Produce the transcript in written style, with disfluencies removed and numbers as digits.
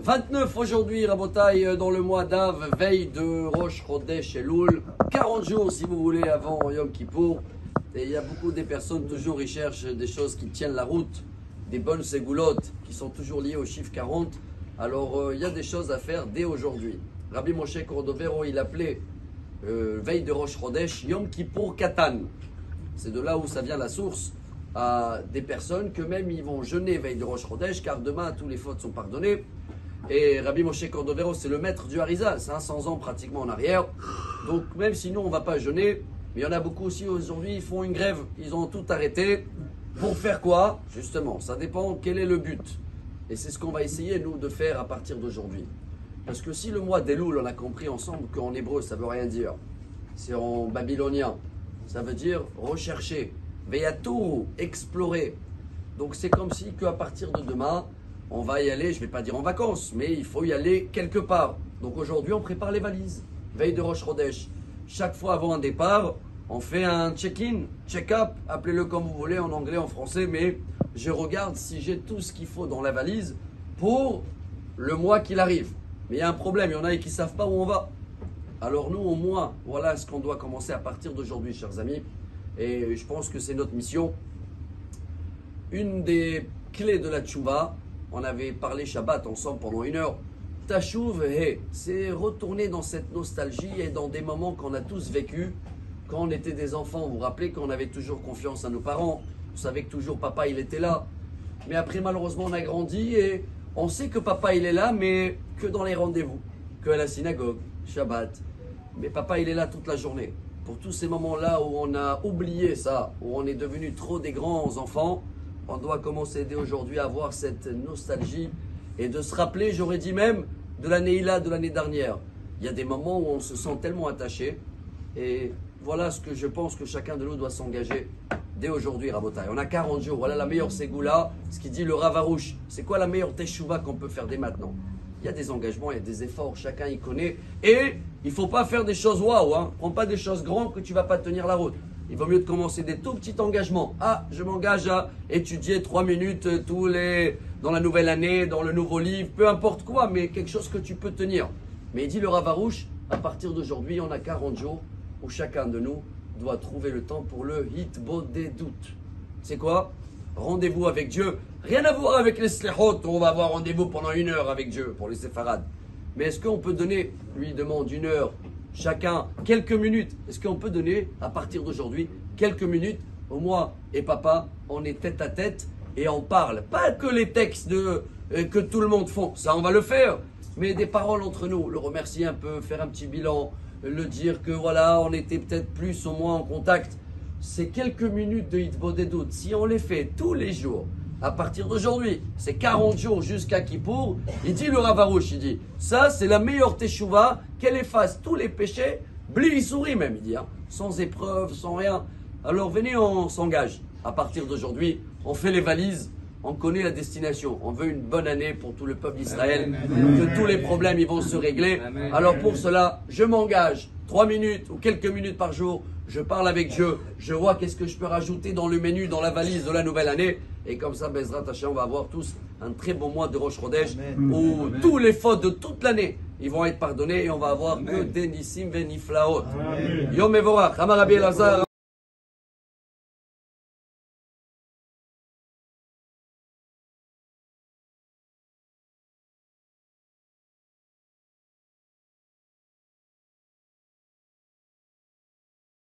29 aujourd'hui, Rabotai, dans le mois d'Av, veille de Rosh Chodesh Elul. 40 jours, si vous voulez, avant Yom Kippour. Et il y a beaucoup de personnes, toujours, ils cherchent des choses qui tiennent la route, des bonnes ségoulottes qui sont toujours liées au chiffre 40. Alors, il y a des choses à faire dès aujourd'hui. Rabbi Moshe Cordovero, il appelait veille de Rosh Chodesh Yom Kippour Katan. C'est de là où ça vient la source à des personnes que même ils vont jeûner veille de Rosh Chodesh, car demain tous les fautes sont pardonnées. Et Rabbi Moshe Cordovero, c'est le maître du Harizal, 500 ans pratiquement en arrière. Donc même si nous on ne va pas jeûner, mais il y en a beaucoup aussi aujourd'hui, ils font une grève, ils ont tout arrêté. Pour faire quoi? Justement, ça dépend quel est le but. Et c'est ce qu'on va essayer nous de faire à partir d'aujourd'hui. Parce que si le mois d'Elul, on a compris ensemble qu'en hébreu ça ne veut rien dire, c'est en babylonien, ça veut dire rechercher, veyatouru, explorer. Donc c'est comme si qu'à partir de demain, on va y aller, je ne vais pas dire en vacances, mais il faut y aller quelque part. Donc aujourd'hui, on prépare les valises. Veille de Rosh Chodesh. Chaque fois avant un départ, on fait un check-in, check-up, appelez-le comme vous voulez, en anglais, en français, mais je regarde si j'ai tout ce qu'il faut dans la valise pour le mois qu'il arrive. Mais il y a un problème, il y en a qui ne savent pas où on va. Alors nous, au moins, voilà ce qu'on doit commencer à partir d'aujourd'hui, chers amis. Et je pense que c'est notre mission. Une des clés de la tchouva, on avait parlé Shabbat ensemble pendant 1 heure. Tashuv he, c'est retourner dans cette nostalgie et dans des moments qu'on a tous vécu. Quand on était des enfants, vous vous rappelez qu'on avait toujours confiance à nos parents. On savait que toujours papa il était là. Mais après malheureusement on a grandi et on sait que papa il est là, mais que dans les rendez-vous, que à la synagogue, Shabbat. Mais papa il est là toute la journée. Pour tous ces moments-là où on a oublié ça, où on est devenu trop des grands enfants, on doit commencer dès aujourd'hui à avoir cette nostalgie et de se rappeler, j'aurais dit même, de l'année là, de l'année dernière. Il y a des moments où on se sent tellement attaché. Et voilà ce que je pense que chacun de nous doit s'engager dès aujourd'hui, Rabotai. On a 40 jours, voilà la meilleure ségoula, ce qui dit le Ravarouche. C'est quoi la meilleure teshuva qu'on peut faire dès maintenant? Il y a des engagements, il y a des efforts, chacun y connaît. Et il ne faut pas faire des choses waouh, hein. Prends pas des choses grandes que tu ne vas pas tenir la route. Il vaut mieux de commencer des tout petits engagements. Ah, je m'engage à étudier 3 minutes dans la nouvelle année, dans le nouveau livre, peu importe quoi, mais quelque chose que tu peux tenir. Mais il dit le Ravarouche, à partir d'aujourd'hui, on a 40 jours où chacun de nous doit trouver le temps pour le hitbodedut. C'est quoi? Rendez-vous avec Dieu. Rien à voir avec les slechot, où on va avoir rendez-vous pendant 1 heure avec Dieu, pour les séfarades. Mais est-ce qu'on peut donner, lui demande 1 heure, chacun, quelques minutes. Est-ce qu'on peut donner, à partir d'aujourd'hui, quelques minutes au moi et papa, on est tête à tête et on parle. Pas que les textes que tout le monde font, ça on va le faire, mais des paroles entre nous, le remercier un peu, faire un petit bilan, le dire que voilà, on était peut-être plus ou moins en contact. Ces quelques minutes de hitbodedut, si on les fait tous les jours, à partir d'aujourd'hui, c'est 40 jours jusqu'à Kippour, il dit le Ravarouche, il dit, ça c'est la meilleure teshuva, qu'elle efface tous les péchés, bli souris même, il dit, hein, sans épreuve, sans rien. Alors venez, on s'engage. À partir d'aujourd'hui, on fait les valises, on connaît la destination. On veut une bonne année pour tout le peuple d'Israël, que tous les problèmes ils vont se régler. Alors pour cela, je m'engage 3 minutes ou quelques minutes par jour. Je parle avec Dieu, je vois qu'est-ce que je peux rajouter dans le menu, dans la valise de la nouvelle année. Et comme ça, Bezrat Hashem, on va avoir tous un très bon mois de Rosh Chodesh où tous les fautes de toute l'année, ils vont être pardonnés et on va avoir que des Nissim Veniflaot. Yom Mevorach, Amar Rabbi Elazar.